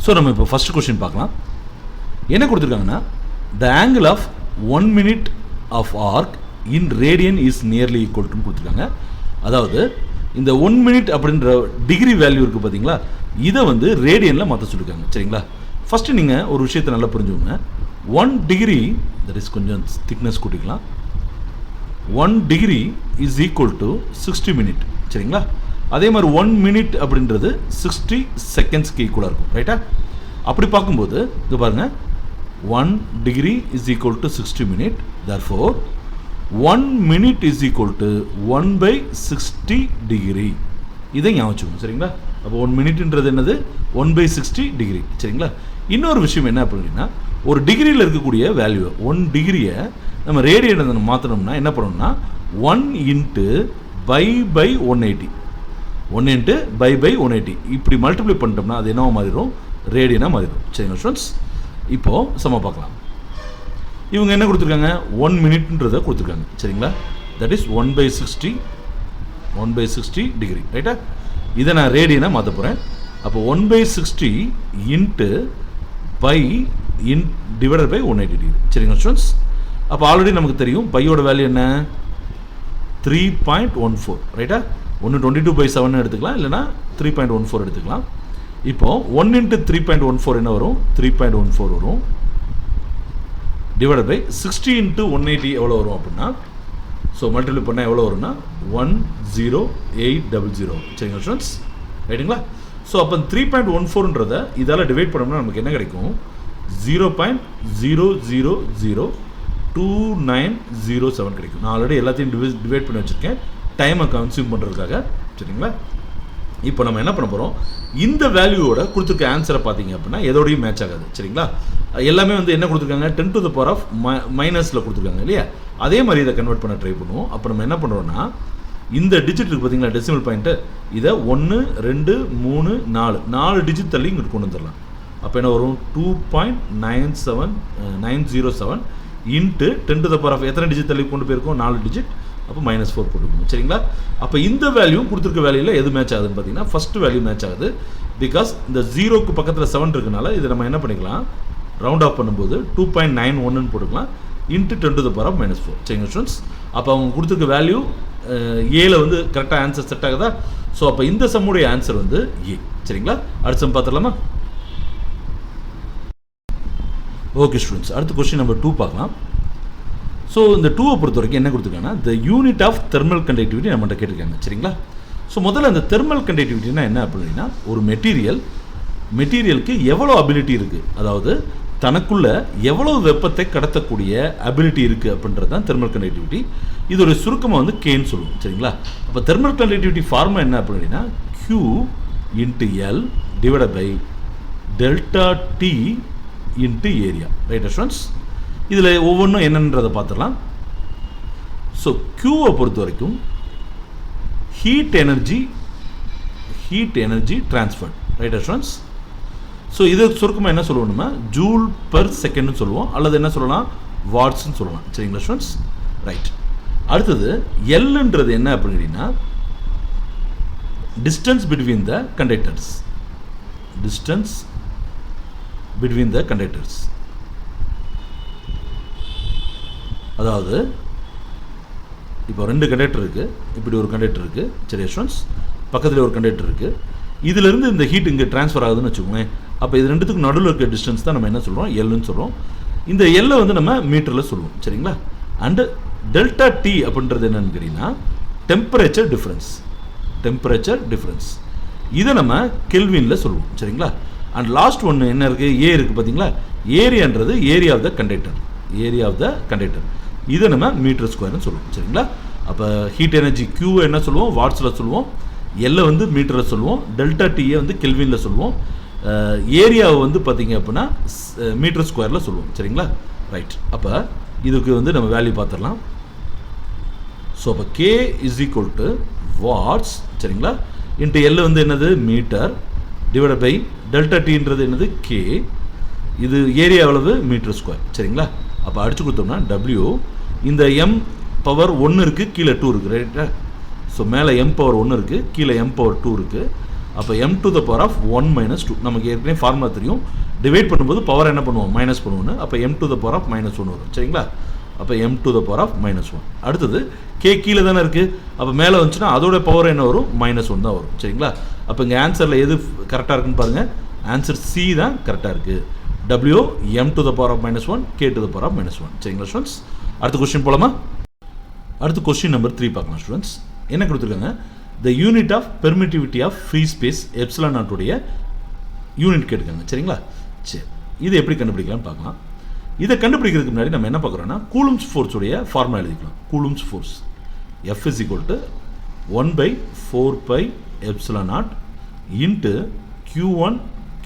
So நம்ம இப்போ first question பார்க்கலாம். என்ன கொடுத்துருக்காங்கன்னா, the angle of 1 minute of arc in radian is nearly equal டுன்னு கொடுத்துருக்காங்க. அதாவது இந்த 1 minute அப்படின்ற டிகிரி வேல்யூ இருக்குது பார்த்தீங்களா, இதை வந்து ரேடியனில் மாற்ற சொல்லியிருக்காங்க. சரிங்களா, ஃபஸ்ட்டு நீங்கள் ஒரு விஷயத்தை நல்லா புரிஞ்சுக்கோங்க. 1 degree, தட் இஸ் கொஞ்சம் திக்னஸ் கூட்டிக்கலாம், 1 degree is equal to 60 minute. சரிங்களா, அதே மாதிரி 1 minute அப்படின்றது 60 செகண்ட்ஸ்க்கு ஈக்குவலாக இருக்கும். ரைட்டா? அப்படி பார்க்கும்போது இது பாருங்கள், 1 degree is equal to 60 minute. therefore 1 minute is equal to 1/60 degree. இதை ஞாபகம் வச்சுக்கோங்க. சரிங்களா, அப்போ 1 minuteன்றது என்னது, 1/60 degree. சரிங்களா, இன்னொரு விஷயம் என்ன அப்படின்னா, ஒரு டிகிரியில் இருக்கக்கூடிய வேல்யூ 1 டிகிரியை நம்ம ரேடியனை மாற்றணும்னா என்ன பண்ணணும்னா 1 into π/180, 1 into π/180 இப்படி மல்டிப்ளை பண்ணிட்டோம்னா அது என்னவா மாறிடும், ரேடியனாக மாறிடும். சரிங்களா ஸ்டூடெண்ட்ஸ், இப்போது சம பார்க்கலாம். இவங்க என்ன கொடுத்துருக்காங்க, 1 minuteன்றதை கொடுத்துருக்காங்க. சரிங்களா, தட் இஸ் 1/60 டிகிரி. ரைட்டா, இதை நான் ரேடியனாக மாற்ற போகிறேன். அப்போ 1/60 into pi divided by 180 degree. சரிங்களா ஸ்டூடெண்ட்ஸ், அப்போ ஆல்ரெடி நமக்கு தெரியும் பையோட வேல்யூ என்ன, 3.14. ரைட்டா, ஒன்று 22/7 எடுத்துக்கலாம், இல்லைனா 3.14 எடுத்துக்கலாம். இப்போது 1 into 3.14 என்ன வரும், 3.14 வரும். டிவைடட் பை 60 into 180 எவ்வளோ வரும் அப்படின்னா, ஸோ மல்டிப்ளை பண்ணால் எவ்வளோ வரும்னா 10800. சரிங்களா ஸ்டூடெண்ட்ஸ், ரைட்டுங்களா. ஸோ அப்போ 3.14ன்றதை இதால் டிவைட் பண்ணோம்னா நமக்கு என்ன கிடைக்கும், 0.0002907 கிடைக்கும். நான் ஆல்ரெடி எல்லாத்தையும் டிவைட் பண்ணி வச்சுருக்கேன் டைமை கன்சியூம் பண்ணுறதுக்காக. சரிங்களா, இப்போ நம்ம என்ன பண்ண போகிறோம், இந்த வேல்யூவோட கொடுத்துருக்க ஆன்சரை பார்த்தீங்க அப்படின்னா எதோடையும் மேட்ச் ஆகாது. சரிங்களா, எல்லாமே வந்து என்ன கொடுத்துருக்காங்க, 10 to the power of மைனஸில் கொடுத்துருக்காங்க இல்லையா, அதே மாதிரி இதை கன்வெர்ட் பண்ண ட்ரை பண்ணுவோம். அப்போ நம்ம என்ன பண்ணுறோம்னா, இந்த டிஜிட் இருக்குது பார்த்தீங்களா, டெசிமல் பாயிண்ட்டு, இதை 1 2 3 4 டிஜிட் தள்ளி இங்கிட்டு கொண்டு வந்துடலாம். அப்போ என்ன வரும், 2.907 into 10 to the power of எத்தனை டிஜிட் தள்ளி கொண்டு போயிருக்கோம், 4 டிஜிட், அப்போ -4 போட்டுக்கணும். சரிங்களா, அப்போ இந்த வேல்யூ கொடுத்துருக்க வேல்யூவில் எது மேட்ச் ஆகுதுன்னு பார்த்தீங்கன்னா ஃபஸ்ட்டு வேல்யூ மேட்ச் ஆகுது. பிகாஸ் இந்த 0க்கு பக்கத்தில் 7 இருக்கனால இதை நம்ம என்ன பண்ணிக்கலாம், ரவுண்ட் ஆஃப் பண்ணும்போது 2.91 போட்டுக்கலாம் into 10 to the power of -4. சரிங்களா ஸ்டூடெண்ட்ஸ், அப்போ அவங்க கொடுத்துருக்க வேல்யூ ஏல வந்து கரெக்டாக ஆன்சர் செட் ஆகுதா. ஸோ அப்போ இந்த சம்முடைய ஆன்சர் வந்து ஏ. சரிங்களா, அடுத்த சம் பார்த்துடலாமா. ஓகே ஸ்டூடெண்ட்ஸ், அடுத்த கொஸ்டின் நம்பர் 2 பார்க்கலாம். ஸோ இந்த 2வை பொறுத்த வரைக்கும் என்ன கொடுத்துருக்காங்கன்னா, the unit of thermal conductivity நம்மகிட்ட கேட்டிருக்காங்க. சரிங்களா, ஸோ முதல்ல அந்த தெர்மல் கண்டக்டிவிட்டினா என்ன அப்படின்னா, ஒரு மெட்டீரியலுக்கு எவ்வளோ அபிலிட்டி இருக்குது, அதாவது தனக்குள்ள எவ்வளோ வெப்பத்தை கடத்தக்கூடிய அபிலிட்டி இருக்குது அப்படின்றது தான் தெர்மல் கண்டக்டிவிட்டி. இதோட சுருக்கமாக வந்து கேன்னு சொல்லுவோம். சரிங்களா, அப்போ தெர்மல் கண்டக்டிவிட்டி ஃபார்முலா என்ன அப்படின்னா, Q into L divided by delta T into area. Right students, இதில் ஒவ்வொன்றும் என்னன்றதை பார்த்துடலாம். ஸோ Qவை பொறுத்த வரைக்கும் heat energy transfer. Right students, so இது சுருக்கமாக என்ன சொல்லுவோம்னா ஜூல் பர் செகண்ட்னு சொல்லுவோம், அல்லது என்ன சொல்லலாம், வாட்ஸ்ன்னு சொல்லலாம். சரிங்களா ஸ்டூடெண்ட்ஸ், ரைட். அடுத்தது எல்ன்றது என்ன அப்படின்னா, டிஸ்டன்ஸ் பிட்வீன் த கண்டக்டர்ஸ். அதாவது இப்போ 2 கண்டக்டர் இருக்குது, இப்படி ஒரு கண்டக்டர் இருக்குது. சரி ஸ்டூடெண்ட்ஸ், பக்கத்தில் ஒரு கண்டக்டர் இருக்குது. இதிலிருந்து இந்த ஹீட் இங்கே ட்ரான்ஸ்ஃபர் ஆகுதுன்னு வச்சுக்கோங்க. அப்போ இது ரெண்டுத்துக்கும் நடுவில் இருக்க டிஸ்டன்ஸ் தான் நம்ம என்ன சொல்கிறோம், எல்லுன்னு சொல்கிறோம். இந்த எல்லை வந்து நம்ம மீட்டரில் சொல்லுவோம். சரிங்களா, அண்டு டெல்டா டி அப்படின்றது என்னன்னு கேட்டிங்கன்னா டெம்பரேச்சர் டிஃப்ரென்ஸ். இதை நம்ம கெல்வினில் சொல்லுவோம். சரிங்களா, அண்ட் லாஸ்ட் ஒன்று என்ன இருக்குது, ஏ இருக்குது பார்த்தீங்களா, ஏரியான்றது ஏரியா ஆஃப் த கண்டக்டர். இதை நம்ம மீட்டர் ஸ்கொயர்னு சொல்லுவோம். சரிங்களா, அப்போ ஹீட் எனர்ஜி Q என்ன சொல்லுவோம், வாட்ஸில் சொல்லுவோம், எல்லை வந்து மீட்டரில் சொல்லுவோம், டெல்டா டியை வந்து கெல்வினில் சொல்லுவோம், ஏரியாவை வந்து பார்த்திங்க அப்படின்னா மீட்டர் ஸ்கொயரில் சொல்லுவோம். சரிங்களா, ரைட். அப்போ இதுக்கு வந்து நம்ம வேல்யூ பார்த்துடலாம். ஸோ அப்போ K is equal to watts. சரிங்களா, இன்ட்டு எல் வந்து என்னது, மீட்டர், டிவைட் பை டெல்டா டின்றது என்னது, K. இது ஏரியா எவ்வளவு, மீட்டர் ஸ்கொயர். சரிங்களா, அப்போ அடிச்சு கொடுத்தோம்னா W, இந்த M பவர் 1 இருக்குது, கீழே 2 இருக்குது. ரைட்டா, ஸோ மேலே M பவர் 1 இருக்குது, கீழே M பவர் 2 இருக்குது. அப்போ m to the power of 1 minus 2 நமக்கு ஏற்கனவே ஃபார்முலா தெரியும், டிவைட் பண்ணும்போது பவர் என்ன பண்ணுவோம், மைனஸ் பண்ணுவோன்னு. அப்போ m to the power of minus 1 வரும். சரிங்களா? அப்போ m to the power of minus 1. அடுத்தது k கீழே தானே இருக்குது, அப்போ மேலே வந்துச்சுன்னா அதோட பவர் என்ன வரும், -1 தான் வரும். சரிங்களா? அப்போ இங்கே ஆன்சரில் எது கரெக்டாக இருக்குன்னு பாருங்கள். ஆன்சர் சி தான் கரெக்டாக இருக்குது. w m to the power of -1 k to the power of -1. சரிங்களா ஸ்டூடெண்ட்ஸ்? அடுத்த கொஸ்டின் போலாமா? அடுத்து கொஸ்டின் நம்பர் 3 பார்க்கலாம் ஸ்டூடெண்ட்ஸ். என்ன கொடுத்துருக்காங்க, the unit of permittivity of free space epsilon நாட்டுடைய யூனிட் கேட்டுக்காங்க. சரிங்களா? சரி, இது எப்படி கண்டுபிடிக்கலாம்னு பார்க்கலாம். இதை கண்டுபிடிக்கிறதுக்கு முன்னாடி நம்ம என்ன பார்க்குறோன்னா, கூலும்ஸ் ஃபோர்ஸுடைய ஃபார்முலா எழுதிக்கலாம். Coulomb's force F is equal to 1/4 pi epsilon naught into Q1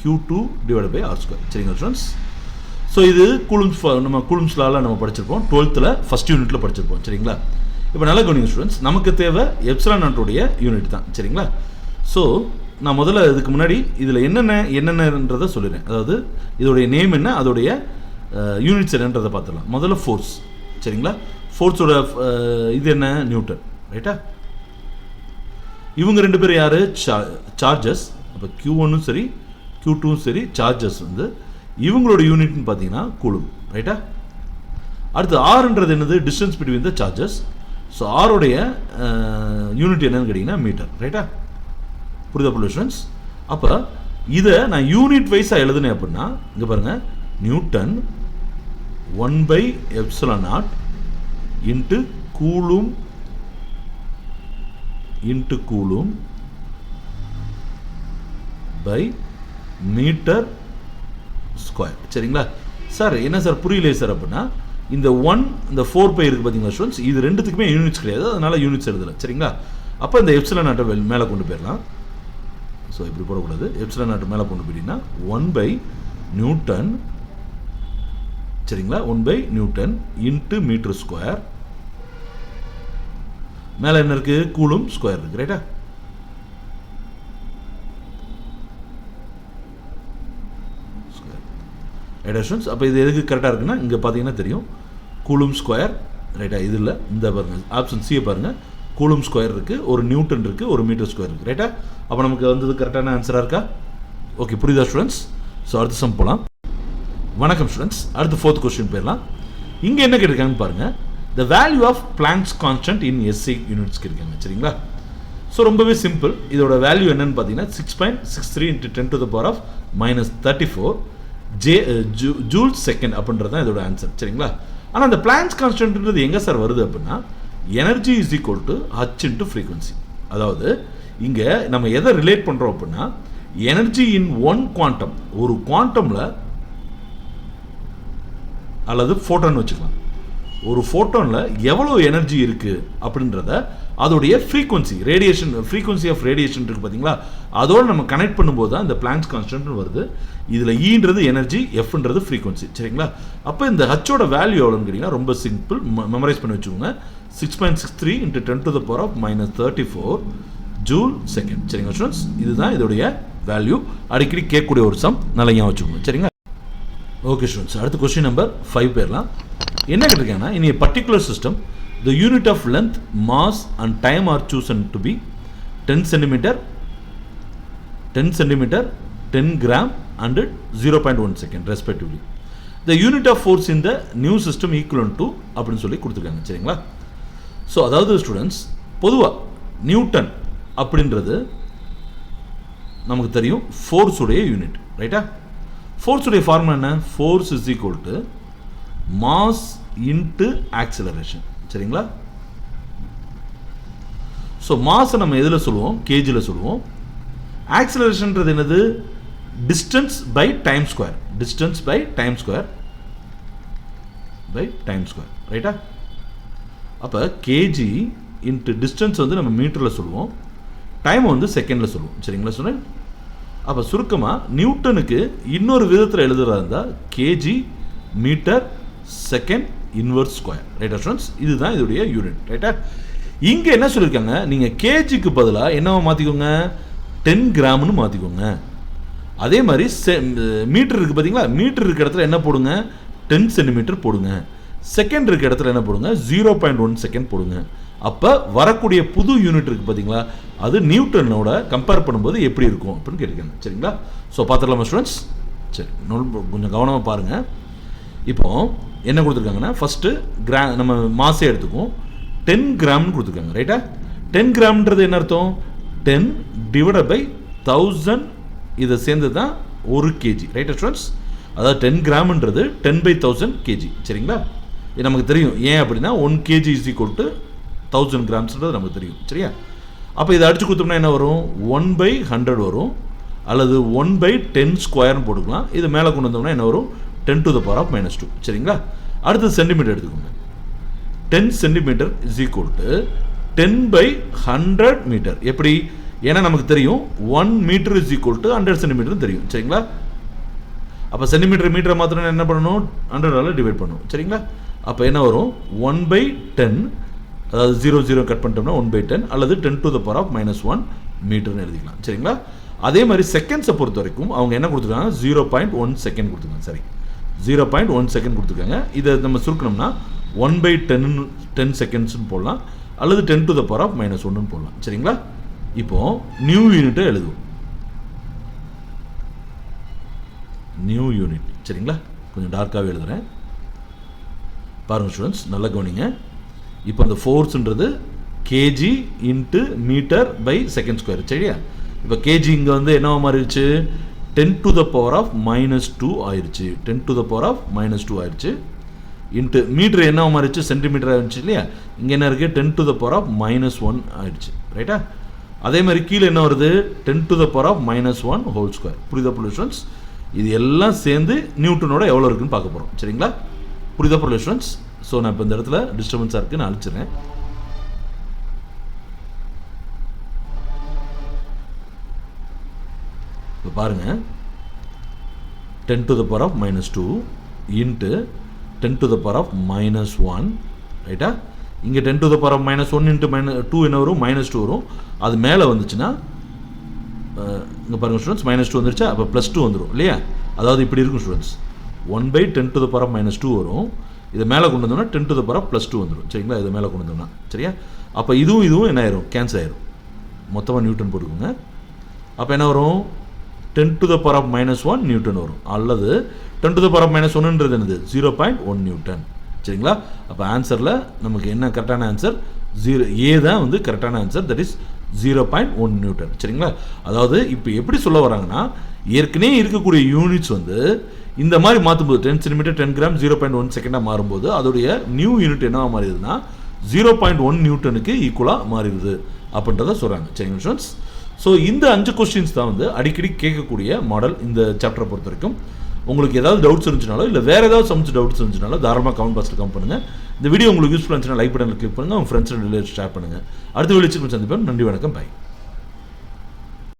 Q2 divided by R square. சரிங்களா ஸ்டூடெண்ட்ஸ்? ஸோ இது கூலும்ஸ், நம்ம கூலும்ஸ் லாவில் நம்ம படிச்சிருப்போம், 12th ஃபஸ்ட் யூனிட்டில் படிச்சிருப்போம். சரிங்களா? இப்போ நல்லா கவனிங்க ஸ்டூடெண்ட்ஸ், நமக்கு தேவை எப்சிலான் நாட்டுடைய யூனிட் தான். சரிங்களா? ஸோ நான் முதல்ல இதுக்கு முன்னாடி இதில் என்னென்னன்றதை சொல்லிடுறேன். அதாவது இதோடைய நேம் என்ன, அதோடைய யூனிட்ஸ் என்னன்றதை பார்த்துடலாம். முதல்ல ஃபோர்ஸ். சரிங்களா? ஃபோர்ஸோட இது என்ன, நியூட்டன். ரைட்டா? இவங்க ரெண்டு பேரும் யார், சார்ஜஸ். அப்போ Q1ம் சரி Q2ம் சரி சார்ஜஸ் வந்து இவங்களோட யூனிட்னு பார்த்தீங்கன்னா கூலும். ரைட்டா? அடுத்து ஆர்ன்றது என்னது, distance between the charges. So ஆரோடைய யூனிட் என்னன்னு கேட்டிங்கன்னா மீட்டர். ரைட்டா? புரியுதா ஸ்டூடெண்ட்ஸ்? அப்போ இதை நான் யூனிட் வைஸாக எழுதுனேன் அப்படின்னா இங்கே பாருங்கள், newton 1/ε0 into coulomb by metre square. சரிங்களா சார்? என்ன சார் புரியலையே சார் அப்படின்னா, இந்த 1 இந்த 4π இருக்குது பார்த்தீங்களா ஸ்டூடெண்ட்ஸ், இது ரெண்டுத்துக்குமே யூனிட்ஸ் கிடையாது, அதனால் யூனிட்ஸ் எழுதலை. சரிங்களா? அப்போ இந்த எப்சிலான் நாட்டை மேலே கொண்டு போயிடலாம். ஸோ இப்படி போடக்கூடாது, எப்சிலான் நாட்டை மேலே கொண்டு போயிட்டீங்கன்னா 1/N. சரிங்களா? 1/N into metre square. மேலே என்ன இருக்குது, கூலும் ஸ்கொயர் இருக்குது. ரைட்டா? ரைட்டா ஸ்டூடெண்ட்ஸ்? அப்போ இது எதுக்கு கரெக்டாக இருக்குன்னா, இங்கே பார்த்தீங்கன்னா தெரியும், கூலும் ஸ்கொயர். ரைட்டா? இது இல்லை, இந்த பாருங்கள், ஆப்ஷன் சியை பாருங்கள், கூலும் ஸ்கொயர் இருக்குது, ஒரு நியூட்டன் இருக்குது, ஒரு மீட்டர் ஸ்கொயர் இருக்குது. ரைட்டா? அப்போ நமக்கு வந்தது கரெக்டான ஆன்சராக இருக்கா? ஓகே, புரியுதா ஸ்டூடெண்ட்ஸ்? ஸோ அடுத்த சம் போகலாம். வணக்கம் ஸ்டூடெண்ட்ஸ், அடுத்து 4th கொஸ்டின் போயிடலாம். இங்கே என்ன கேட்டிருக்காங்கன்னு பாருங்கள், the value of Planck's constant in SI units கேட்டிருக்காங்க. சரிங்களா? ஸோ ரொம்பவே சிம்பிள். இதோட வேல்யூ என்னன்னு பார்த்தீங்கன்னா 6.63 × 10⁻34 ஜூல் செகண்ட் அப்படின்றது தான் இதோட ஆன்சர். சரிங்களா? ஆனால் அந்த பிளாங்க்ஸ் கான்ஸ்டன்ட்ன்றது எங்கே சார் வருது அப்படின்னா, energy is equal to H into frequency. அதாவது இங்கே நம்ம எதை ரிலேட் பண்ணுறோம் அப்படின்னா, எனர்ஜி இன் ஒன் குவாண்டம், ஒரு குவாண்டமில் அல்லது ஃபோட்டான் வச்சுக்கலாம், ஒரு ஃபோட்டானில் எவ்வளோ எனர்ஜி இருக்குது அப்படின்றத அதோடைய frequency, radiation, frequency of radiation இருக்குது பார்த்தீங்களா, அதோடு நம்ம கனெக்ட் பண்ணும்போது தான் இந்த பிளாங்க்ஸ் கான்ஸ்டன்ட்னு வருது. இதில் ஈன்றது எனர்ஜி, எஃப்ன்றது ஃப்ரீக்வன்சி. சரிங்களா? அப்போ இந்த ஹச்சோட வேல்யூ எவ்வளோன்னு கேட்டிங்கன்னா ரொம்ப சிம்பிள், மெமரைஸ் பண்ணி வச்சுக்கோங்க. 6.63 × 10⁻34 ஜூல் செகண்ட். சரிங்களா ஸ்டூடெண்ட்ஸ்? இதுதான் இதோடைய வேல்யூ. அடிக்கடி கேட்கக்கூடிய ஒரு சம், நல்லா ஞாபகம் வச்சுக்கோங்க. சரிங்களா? ஓகே ஸ்டூடெண்ட்ஸ், அடுத்த கொஸ்டின் நம்பர் 5 போயிடலாம். என்ன கேட்டிருக்காங்கன்னா, in a particular system the unit of length, mass and time are chosen to be 10 cm, 10 gram and 0.1 second respectively. The unit of force in the new system equivalent to அப்படின்னு சொல்லி கொடுத்துருக்காங்க. சரிங்களா? So அதாவது students, பொதுவாக Newton அப்படின்றது நமக்கு தெரியும் ஃபோர்ஸுடைய யூனிட். ரைட்டா? ஃபோர்ஸுடைய ஃபார்முலா என்ன, force is equal to mass into acceleration. சரிங்களா? ஸோ மாஸை நம்ம எதில் சொல்லுவோம், கேஜியில் சொல்லுவோம். ஆக்சிலரேஷன்ன்றது என்னது, distance by time square, distance by time square ரைட்டா? அப்போ கேஜி இன்ட்டு டிஸ்டன்ஸ் வந்து நம்ம மீட்டரில் சொல்லுவோம், டைம் வந்து செகண்டில் சொல்லுவோம். சரிங்களா ஸ்டூடெண்ட்? அப்போ சுருக்கமாக நியூட்டனுக்கு இன்னொரு விதத்தில் எழுதுறதா இருந்தால் KG metre second inverse square. ரைட்டா ஸ்டூடெண்ட்ஸ்? இதுதான் இதோடைய யூனிட். ரைட்டா? இங்கே என்ன சொல்லியிருக்காங்க, நீங்கள் கேஜிக்கு பதிலாக என்னவா மாற்றிக்கோங்க, 10 கிராம்னு மாற்றிக்கோங்க. அதே மாதிரி மீட்டர் இருக்குது பார்த்தீங்களா, மீட்டர் இருக்க இடத்துல என்ன போடுங்க, 10 சென்டிமீட்டர் போடுங்க. செகண்ட் இருக்க இடத்துல என்ன போடுங்க, 0.1 செகண்ட் போடுங்க. அப்போ வரக்கூடிய புது யூனிட் இருக்குது பார்த்தீங்களா, அது நியூட்டனோட கம்பேர் பண்ணும்போது எப்படி இருக்கும் அப்படின்னு கேட்டுக்கணும். சரிங்களா? ஸோ பார்த்துடலாமா ஸ்டூடெண்ட்ஸ்? சரி, கொஞ்சம் கவனமாக பாருங்கள். இப்போ என்ன கொடுத்துருக்காங்கன்னா, ஃபஸ்ட்டு நம்ம மாசே எடுத்துக்குவோம். 10 கிராம்னு கொடுத்துருக்காங்க. ரைட்டா? 10 கிராம்ன்றது என்ன அர்த்தம்? 10 டிவைட் பை 1000 இதை சேர்ந்து தான் 1 kg. ரைட்டா ஸ்டூடெண்ட்ஸ்? அதாவது 10 கிராம்ன்றது 10/1000 kg. சரிங்களா? இது நமக்கு தெரியும். ஏன் அப்படின்னா 1 kg இஸ் ஈக்குவல் டு 1000 கிராம்ஸ்ன்றது நமக்கு தெரியும். சரியா? அப்போ இதை அடிச்சு கொடுத்தோம்னா என்ன வரும்? 1/100 வரும், அல்லது 1/10 ஸ்கொயர்னு போட்டுக்கலாம். இது மேலே கொண்டு வந்தோம்னா என்ன வரும்? 10 to the power of -2. சரிங்களா? அடுத்து சென்டிமீட்டர் எடுத்துக்கோங்க. 10 centimetre is equal to 10/100 metre. எப்படி? ஏன்னா நமக்கு தெரியும் 1 metre is equal to 100 centimetre தெரியும். சரிங்களா? அப்போ சென்டிமீட்டர் மீட்டரை மாத்திரம் என்ன பண்ணணும்? 100ஆல் டிவைட் பண்ணணும். சரிங்களா? அப்போ என்ன வரும்? 1/10, அதாவது 0 கட் பண்ணிட்டோம்னா 1/10, அல்லது 10 to the power of -1 மீட்டர்னு எழுதிக்கலாம். சரிங்களா? அதே மாதிரி செகண்ட்ஸை பொறுத்த வரைக்கும் அவங்க என்ன கொடுத்துருக்காங்க? 0.1 செகண்ட் கொடுத்துருக்காங்க. சரி, 0.1 செகண்ட் கொடுத்துருக்காங்க. இதை நம்ம சுருக்கணும்னா 1/10 செகண்ட்ஸ்னு போடலாம், அல்லது 10 to the power of -1 போடலாம். சரிங்களா? இப்போ நியூ யூனிட்டை எழுதுவோம். New unit. சரிங்களா? கொஞ்சம் டார்க்காகவே எழுதுகிறேன். பாருங்கள் ஸ்டூடெண்ட்ஸ், நல்லா கவனிங்க. இப்போ அந்த ஃபோர்ஸ்ன்றது kg into metre by second square. சரியா? இப்போ கேஜி இங்கே வந்து என்னவா மாறிடுச்சு? 10 to the power of -2 ஆயிடுச்சு. 10 to the power of -2 ஆயிடுச்சு. இன்ட்டு மீட்டர் என்னவா மாறிடுச்சு? சென்டிமீட்டர் ஆயிடுச்சு இல்லையா? இங்கே என்ன இருக்குது? 10 to the power of -1 ஆயிடுச்சு. ரைட்டா? அதே மாதிரி கீழே என்ன வருது? 10 to the power of -1 whole square. புரியுதா ஸ்டூடெண்ட்ஸ்? இது எல்லாம் சேர்ந்து நியூட்டனோட எவ்வளோ இருக்குன்னு பார்க்க போகிறோம். சரிங்களா? புரியுதா ஸ்டூடெண்ட்ஸ்? ஸோ நான் இப்போ இந்த இடத்துல டிஸ்டர்பன்ஸாக இருக்குது, நான் அழிச்சிடுறேன். இப்போ பாருங்கள், 10 to the power of -2 into 10 to the power of -1. ரைட்டா? இங்கே 10 to the power of -1 into -2 என்ன வரும்? -2 வரும். அது மேலே வந்துச்சுன்னா இங்கே பாருங்கள் ஸ்டூடெண்ட்ஸ், -2 வந்துருச்சா? அப்போ +2 வந்துடும் இல்லையா? அதாவது இப்படி இருக்கும் students, 1/10 to the power of -2 வரும். இதை மேலே கொண்டு வந்தோம்னா 10 to the power of +2 வந்துடும். சரிங்களா? இதை மேலே கொண்டு வந்தோம்னா. சரியா? அப்போ இதுவும் என்ன ஆயிரும்? கேன்சல் ஆயிரும். மொத்தமாக நியூட்டன் போட்டுக்கோங்க. அப்போ என்ன வரும்? 10 to the power of -1 Newton வரும், அல்லது 10 to the power of -1ன்றது என்னது? 0.1 நியூட்டன். சரிங்களா? அப்போ ஆன்சரில் நமக்கு என்ன கரெக்டான ஆன்சர்? 0. ஏ தான் வந்து கரெக்டான ஆன்சர். That is 0.1 Newton. சரிங்களா? அதாவது இப்போ எப்படி சொல்ல வராங்கன்னா, ஏற்கனவே இருக்கக்கூடிய யூனிட்ஸ் வந்து இந்த மாதிரி மாற்றும்போது 10 சென்டிமீட்டர் 10 கிராம் 0.1 செகண்டாக மாறும்போது அதோடைய நியூ யூனிட் என்னவா மாறிடுதுன்னா 0.1 நியூட்டனுக்கு ஈக்குவலாக மாறிடுது அப்படின்றத சொல்கிறாங்க. சரிங்க ஸ்டூடெண்ட்ஸ்? ஸோ இந்த 5 கொஸ்டின்ஸ் தான் வந்து அடிக்கடி கேட்கக்கூடிய மாடல் இந்த சாப்டரை பொறுத்த வரைக்கும். உங்களுக்கு ஏதாவது டவுட்ஸ் இருந்துச்சுனாலோ இல்லை வேறு ஏதாவது சம்ஸ் டவுட்ஸ் இருந்துச்சுனாலோ தாராளமாக கமெண்ட் பாக்ஸில் கமெண்ட் பண்ணுங்கள். இந்த வீடியோ உங்களுக்கு யூஸ்ஃபுல்லாக இருந்துச்சுன்னா லைக் பட்டனில் கிளிக் பண்ணுங்கள், உங்கள் ஃப்ரெண்ட்ஸ் அண்ட் ரிலேட்டிவ்ஸ் ஷேர் பண்ணுங்கள். அடுத்த வீடியோ சந்திப்பேன். நன்றி, வணக்கம், பை.